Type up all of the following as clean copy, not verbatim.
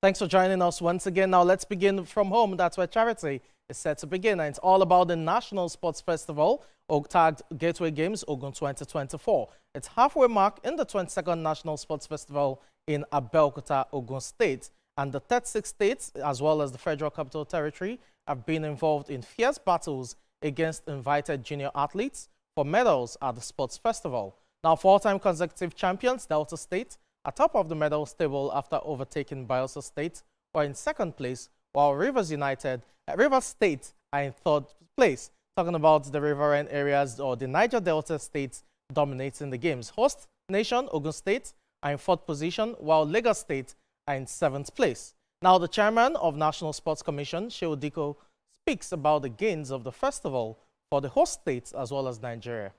Thanks for joining us once again. Now let's begin from home. That's where charity is set to begin. And it's all about the National Sports Festival, tagged Gateway Games Ogun 2024. It's halfway mark in the 22nd National Sports Festival in Abeokuta, Ogun State. And the 36 states, as well as the Federal Capital Territory, have been involved in fierce battles against invited junior athletes for medals at the sports festival. Now, four-time consecutive champions, Delta State, are top of the medals table after overtaking Bayelsa State, were in second place, while Rivers State are in third place. Talking about the riverine areas or the Niger Delta states dominating the games. Host nation, Ogun State, are in fourth position, while Lagos State are in seventh place. Now, the chairman of National Sports Commission, Shehu Diko, speaks about the gains of the festival for the host states as well as Nigeria.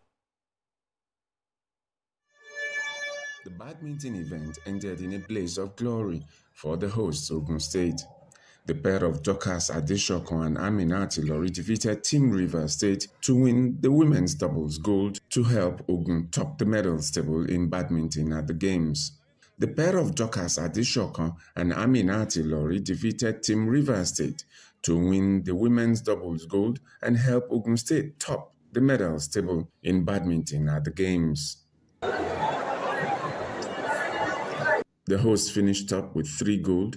The badminton event ended in a blaze of glory for the hosts, Ogun State. The pair of Dorcas Adesokan and Aminati Lori defeated Team Rivers State to win the women's doubles gold to help Ogun top the medals table in badminton at the Games. The pair of Dorcas Adesokan and Aminati Lori defeated Team Rivers State to win the women's doubles gold and help Ogun State top the medals table in badminton at the Games. The hosts finished up with 3 gold.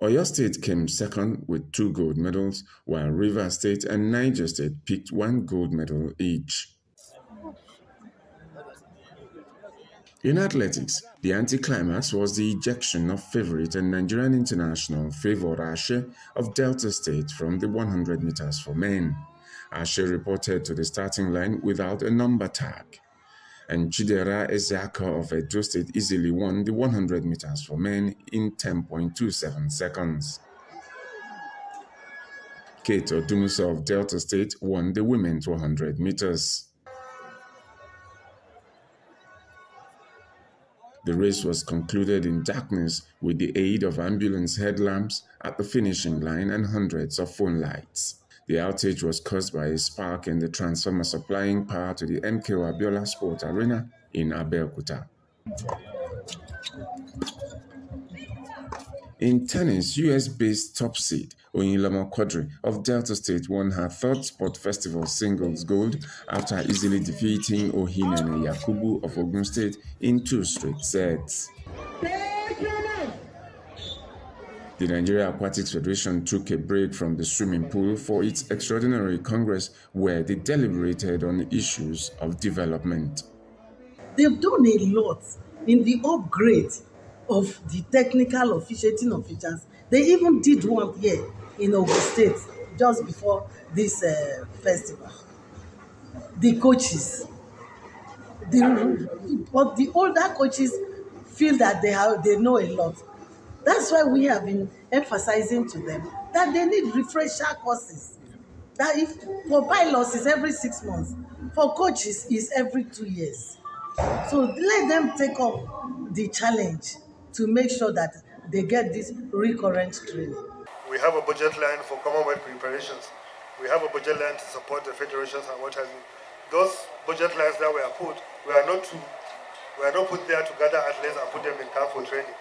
Oyo State came second with 2 gold medals, while Rivers State and Niger State picked 1 gold medal each. In athletics, the anticlimax was the ejection of favorite and Nigerian international Favour Ashe of Delta State from the 100 meters for men. Ashe reported to the starting line without a number tag, and Chidera Ezeaka of Edo State easily won the 100 meters for men in 10.27 seconds. Kate Odumusa of Delta State won the women's 100 meters. The race was concluded in darkness with the aid of ambulance headlamps at the finishing line and hundreds of phone lights. The outage was caused by a spark in the transformer supplying power to the MKO Abiola Sport Arena in Abeokuta. In tennis, US-based top seed Oyinlomo Quadri of Delta State won her third Sport Festival singles gold after easily defeating Ohinene Yakubu of Ogun State in 2 straight sets. The Nigeria Aquatics Federation took a break from the swimming pool for its extraordinary congress where they deliberated on issues of development. They've done a lot in the upgrade of the technical officiating officials. They even did one here in Ogun State just before this festival. The coaches, but the older coaches feel that they know a lot. That's why we have been emphasizing to them that they need refresher courses. That if for pilots is every 6 months, for coaches is every 2 years. So let them take up the challenge to make sure that they get this recurrent training. We have a budget line for Commonwealth preparations. We have a budget line to support the federations and what have you. Those budget lines that were put, we are not put there to gather athletes and put them in camp for training.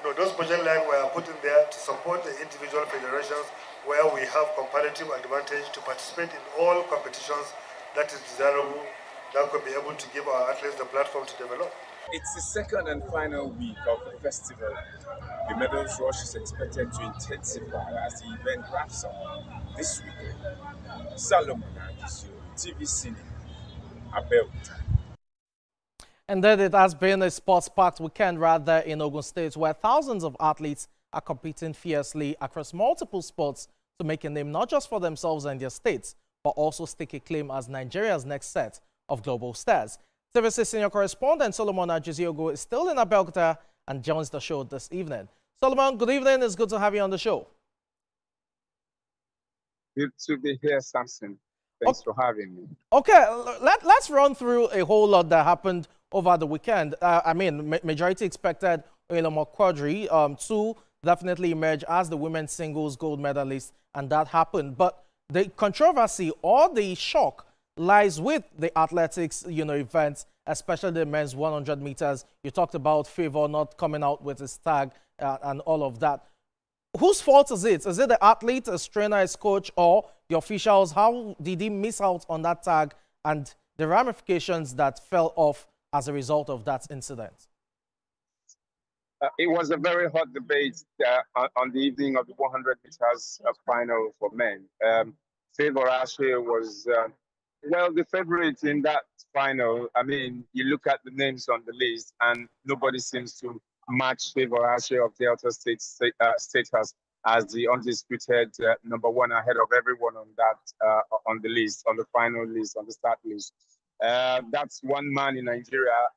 No, those budget lines were put in there to support the individual federations where we have comparative advantage to participate in all competitions that is desirable, that could be able to give our athletes the platform to develop. It's the second and final week of the festival. The medals rush is expected to intensify as the event wraps up this weekend. Solomon Ajuziogu, TVC News, Abeokuta. And then it has been a sports-packed weekend rather in Ogun State where thousands of athletes are competing fiercely across multiple sports to make a name not just for themselves and their states, but also stake a claim as Nigeria's next set of global stars. TVC senior correspondent Solomon Ajuziogu is still in Abeokuta and joins the show this evening. Solomon, good evening. It's good to have you on the show. Good to be here, Samson. Thanks for having me. Okay, let's run through a whole lot that happened over the weekend. I mean, majority expected Oyinlomo Quadri to definitely emerge as the women's singles gold medalist, and that happened. But the controversy or the shock lies with the athletics, events, especially the men's 100 meters. You talked about Favour not coming out with his tag and all of that. Whose fault is it? Is it the athlete, his trainer, his coach, or the officials? How did he miss out on that tag and the ramifications that fell off as a result of that incident? It was a very hot debate on the evening of the 100 meters final for men. Favor Ashe was, well, the favorite in that final. I mean, you look at the names on the list, and nobody seems to match Favor Ashe of Delta State status as the undisputed #1 ahead of everyone on that on the list, on the final list, on the start list. That's one man in Nigeria,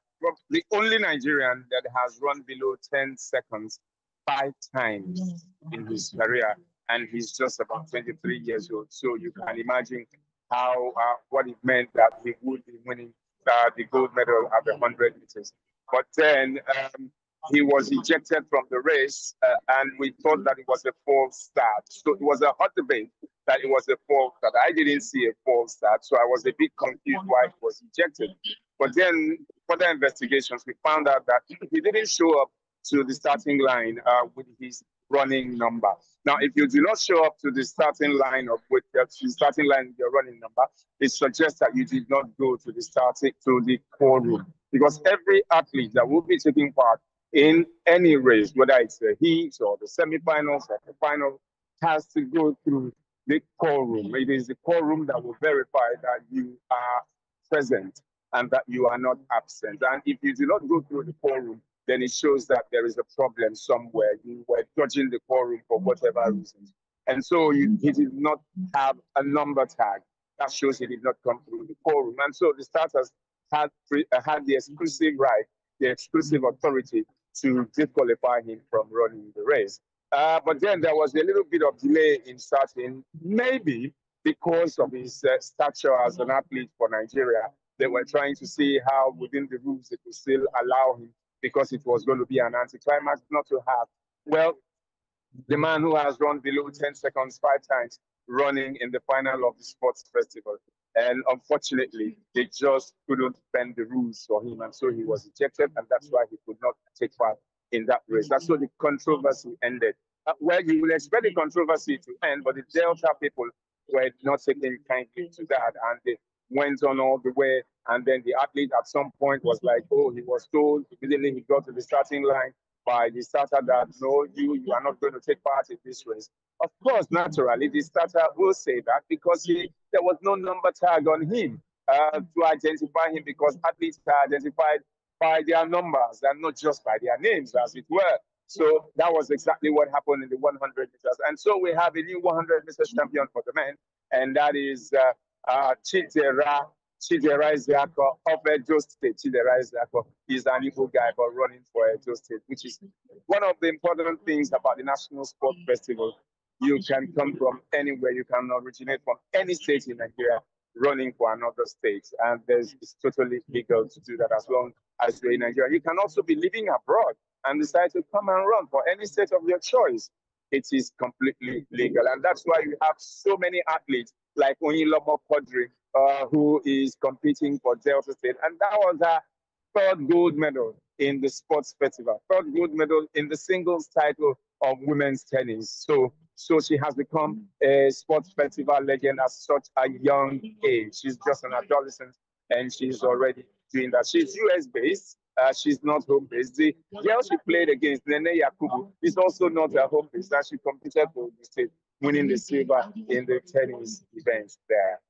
the only Nigerian that has run below 10 seconds 5 times in his career, and he's just about 23 years old. So you can imagine how what it meant that he would be winning the gold medal at the 100 meters. But then he was ejected from the race, and we thought that it was a false start. So it was a hot debate that it was a false start. I didn't see a false start, so I was a bit confused why he was ejected. But then further investigations, we found out that he didn't show up to the starting line with his running number. Now, if you do not show up to the starting line with your running number, it suggests that you did not go to the core room, because every athlete that will be taking part in any race, whether it's the heat or the semifinals or the final, has to go through the core room. It is the core room that will verify that you are present and that you are not absent. And if you do not go through the core room, then it shows that there is a problem somewhere. You were dodging the core room for whatever reasons. And so he did not have a number tag. That shows he did not come through the core room. And so the starters had the exclusive right, the exclusive authority to disqualify him from running the race. But then there was a little bit of delay in starting, maybe because of his stature as an athlete for Nigeria. They were trying to see how within the rules they could still allow him, because it was going to be an anticlimax not to have, well, the man who has run below 10 seconds 5 times running in the final of the sports festival. And unfortunately, they just couldn't bend the rules for him. And so he was ejected, and that's why he could not take part in that race. That's how the controversy ended. Well, you will expect the controversy to end, but the Delta people were not taking kindly to that. And they went on all the way. And then the athlete at some point was like, oh, he was told immediately he got to the starting line by the starter that, no, you are not going to take part in this race. Of course, naturally, the starter will say that because there was no number tag on him to identify him, because athletes are identified by their numbers and not just by their names, as it were. So that was exactly what happened in the 100 meters. And so we have a new 100 meters champion for the men, and that is Chidera Isiako of Edo State. Chidera Isiako is an Igbo guy, but running for Edo State, which is one of the important things about the National Sport Festival. You can come from anywhere, you can originate from any state in Nigeria running for another state, and it's totally legal to do that as long as you're in Nigeria. You can also be living abroad and decide to come and run for any state of your choice. It is completely legal, and that's why you have so many athletes like Onyilomo Quadri, who is competing for Delta State, and that was her third gold medal in the sports festival, third gold medal in the singles title of women's tennis. So she has become a sports festival legend at such a young age. She's just an adolescent, and she's already doing that. She's US based. She's not home based. The girl she played against, Nene Yakubu, is also not a home based. She competed for the state, winning the silver in the tennis events there.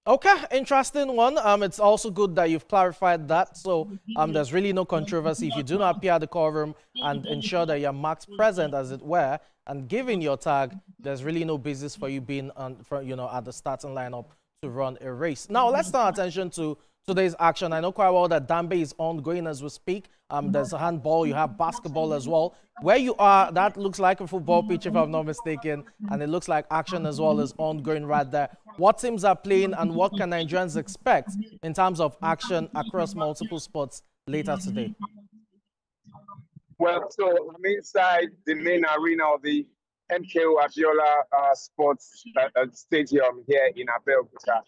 Okay, interesting one. It's also good that you've clarified that. So there's really no controversy if you do not appear at the core room and ensure that you're marked present, as it were, and given your tag. There's really no basis for you being at the starting lineup to run a race. Now let's turn our attention to today's action. I know quite well that Dambe is ongoing as we speak. There's handball, you have basketball as well. Where you are, that looks like a football pitch, if I'm not mistaken, and it looks like action as well is ongoing right there. What teams are playing, and what can Nigerians expect in terms of action across multiple sports later today? Well, so I'm inside the main arena of the MKO Abiola Sports Stadium here in Abeokuta.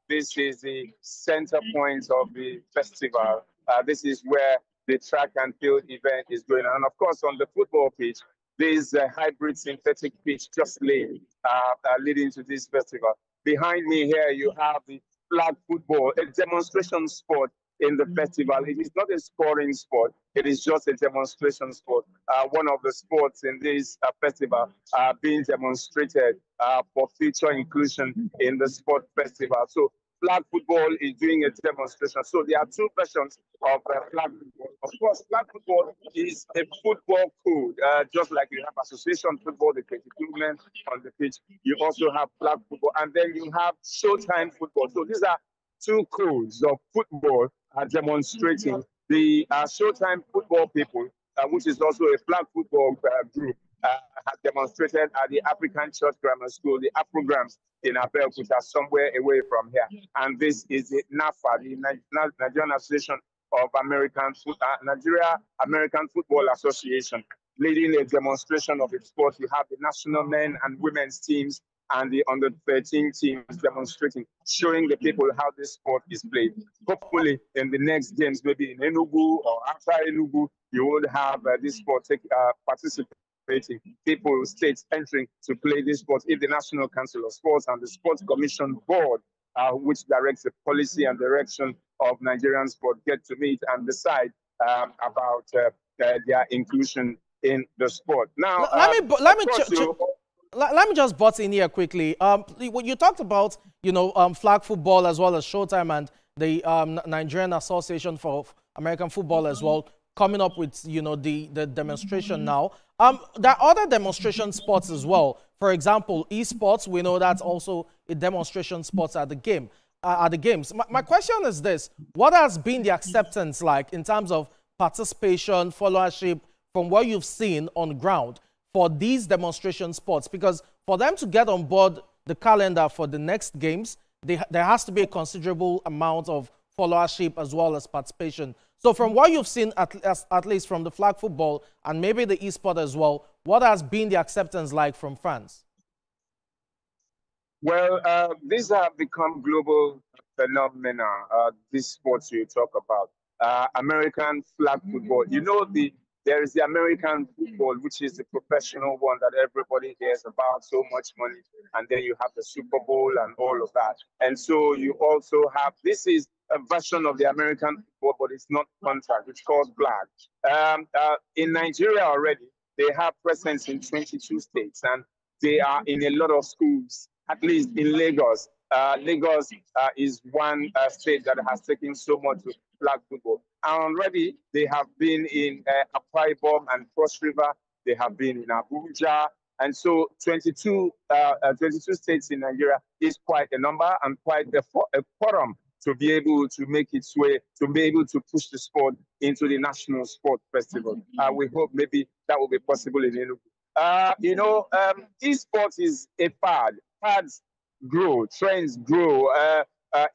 This is the center point of the festival. This is where the track and field event is going on. And of course, on the football pitch, this hybrid synthetic pitch just leading to this festival. Behind me here, you have the flag football, a demonstration sport in the festival. It is not a scoring sport. It is just a demonstration sport. One of the sports in this festival being demonstrated for future inclusion in the sport festival. So flag football is doing a demonstration. So there are two versions of flag football. Of course, flag football is a football code, just like you have association football, the 22 men on the pitch. You also have flag football, and then you have showtime football. So these are two codes of football demonstrating the Showtime football people, which is also a flag football group, have demonstrated at the African Church Grammar School, the Afrograms in Abeokuta, somewhere away from here. And this is the NAFA, the Nigerian Association of Nigeria American Football Association, leading a demonstration of its sport. You have the national men and women's teams and the under 13 teams demonstrating, showing the people how this sport is played. Hopefully, in the next games, maybe in Enugu or after Enugu, you would have this sport participating, people, states entering to play this sport. If the National Council of Sports and the Sports Commission Board, which directs the policy and direction of Nigerian sport, get to meet and decide about their inclusion in the sport. Now, let me just butt in here quickly. You talked about, flag football as well as Showtime and the Nigerian Association for American Football as well, coming up with, the demonstration now. There are other demonstration sports as well. For example, esports, we know that's also a demonstration sport at the games. My question is this: what has been the acceptance like in terms of participation, followership, from what you've seen on ground for these demonstration sports? Because for them to get on board the calendar for the next games, there has to be a considerable amount of followership as well as participation. So from what you've seen, at least from the flag football and maybe the e-sport as well, what has been the acceptance like from fans? Well, these have become global phenomena, these sports you talk about. American flag football, there is the American football, which is the professional one that everybody hears about, so much money. And then you have the Super Bowl and all of that. And so you also have, this is a version of the American football, but it's not contact, it's called flag. In Nigeria already, they have presence in 22 states, and they are in a lot of schools, at least in Lagos. Lagos is one state that has taken so much to flag football. And already they have been in Akwa Ibom and Cross River. They have been in Abuja. And so 22 states in Nigeria is quite a number and quite a quorum to be able to make its way, to be able to push the sport into the National Sport Festival. We hope maybe that will be possible in Enugu. Esports is a fad. Fads grow, trends grow.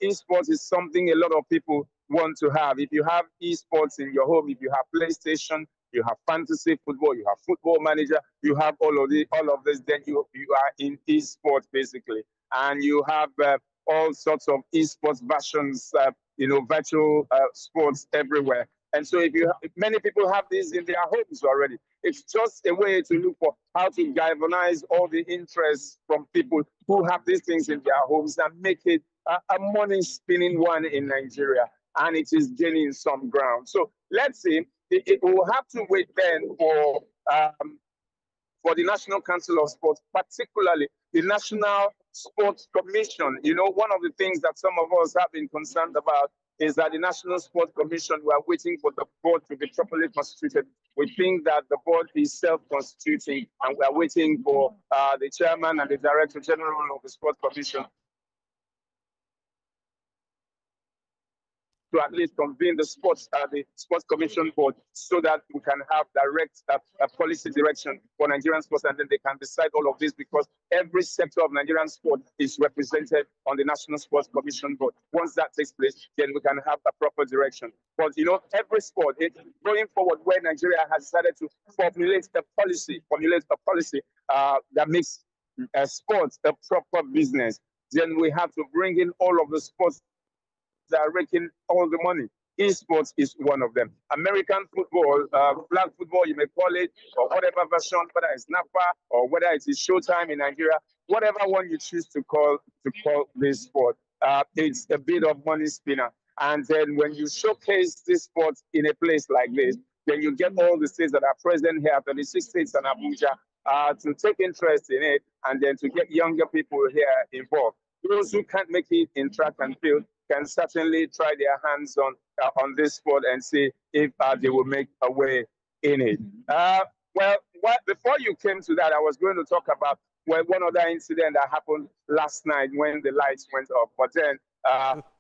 Esports is something a lot of people want to have. If you have esports in your home, if you have PlayStation, you have fantasy football, you have Football Manager, you have all of this, then you are in esports basically, and you have all sorts of esports versions, virtual sports everywhere. And so if many people have these in their homes already, it's just a way to look for how to galvanize all the interest from people who have these things in their homes and make it a money spinning one in Nigeria. And it is gaining some ground. So let's see, it will have to wait then for the National Council of Sports, particularly the National Sports Commission. One of the things that some of us have been concerned about is that the National Sports Commission, we are waiting for the board to be properly constituted. We think that the board is self-constituting, and we are waiting for the chairman and the director general of the Sports Commission to at least convene the Sports Commission Board, so that we can have direct policy direction for Nigerian sports, and then they can decide all of this, because every sector of Nigerian sport is represented on the National Sports Commission Board. Once that takes place, then we can have a proper direction. But every sport, going forward, where Nigeria has decided to formulate a policy that makes sports a proper business, then we have to bring in all of the sports that are raking all the money. Esports is one of them. American football, flag football, you may call it, or whatever version, whether it's NAPA or whether it is Showtime in Nigeria, whatever one you choose to call this sport, it's a bit of money spinner. And then when you showcase this sport in a place like this, then you get all the states that are present here, 36 states and Abuja, to take interest in it, and then to get younger people here involved. Those who can't make it in track and field can certainly try their hands on this sport and see if they will make a way in it. Before you came to that, I was going to talk about one other incident that happened last night when the lights went off. But then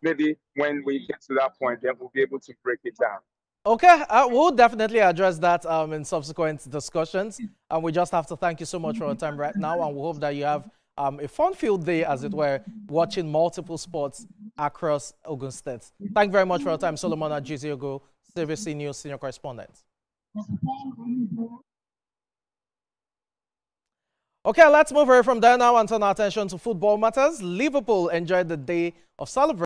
maybe when we get to that point, then we'll be able to break it down. Okay, we'll definitely address that in subsequent discussions. And we just have to thank you so much for your time right now. And we hope that you have a fun-filled day, as it were, watching multiple sports across Ogun State. Thank you very much for your time, Solomon Ajuziogu, TVC News Senior Correspondent. Okay, let's move away from there now and turn our attention to football matters. Liverpool enjoyed the day of celebration